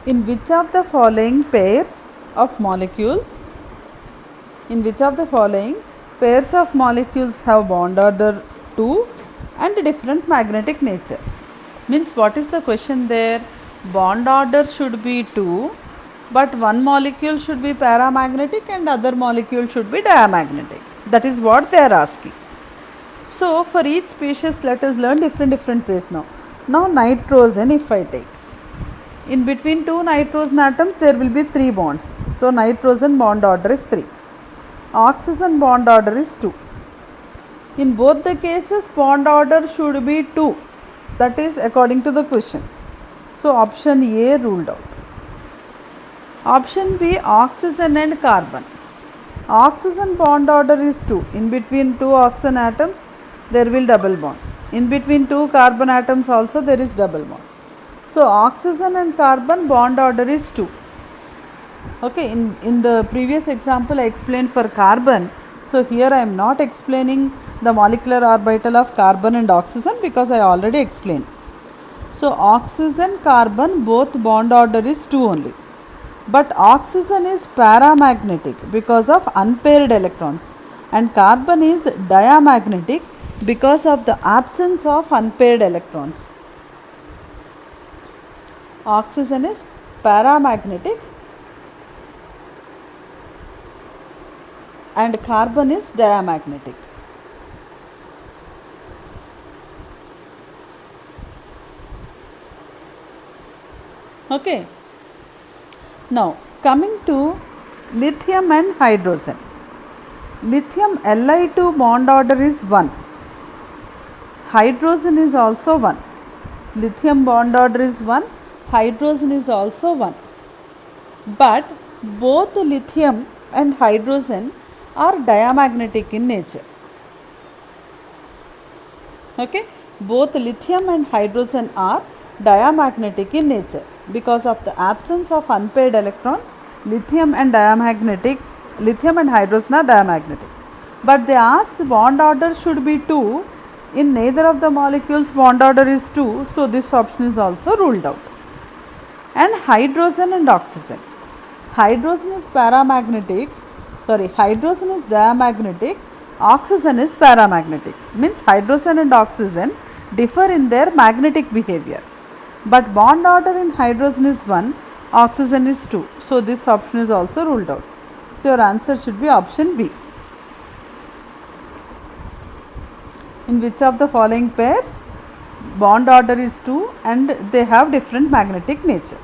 In which of the following pairs of molecules, in which of the following pairs of molecules have bond order 2 and different magnetic nature? Means what is the question there? Bond order should be 2, but one molecule should be paramagnetic and other molecule should be diamagnetic. That is what they are asking. So for each species let us learn different ways now. Now nitrogen, if I take, in between two nitrogen atoms there will be 3 bonds. So nitrogen bond order is 3. Oxygen bond order is 2. In both the cases bond order should be 2. That is according to the question. So option A ruled out. Option B, oxygen and carbon. Oxygen bond order is 2. In between two oxygen atoms there will double bond. In between two carbon atoms also there is double bond. So oxygen and carbon bond order is 2. Okay, in the previous example I explained for carbon. So here I am not explaining the molecular orbital of carbon and oxygen because I already explained. So oxygen, carbon both bond order is 2 only. But oxygen is paramagnetic because of unpaired electrons and carbon is diamagnetic because of the absence of unpaired electrons. Oxygen is paramagnetic and carbon is diamagnetic. Okay. Now coming to lithium and hydrogen. Lithium Li2 bond order is 1. Hydrogen is also 1. Lithium bond order is 1. Hydrogen is also 1. But both lithium and hydrogen are diamagnetic in nature. Okay, both lithium and hydrogen are diamagnetic in nature because of the absence of unpaired electrons. Lithium and hydrogen are diamagnetic. But they asked bond order should be 2. In neither of the molecules bond order is 2, so this option is also ruled out. And hydrogen and oxygen. Hydrogen is hydrogen is diamagnetic, oxygen is paramagnetic. Means hydrogen and oxygen differ in their magnetic behavior. But bond order in hydrogen is 1, oxygen is 2. So this option is also ruled out. So your answer should be option B. In which of the following pairs bond order is 2 and they have different magnetic nature?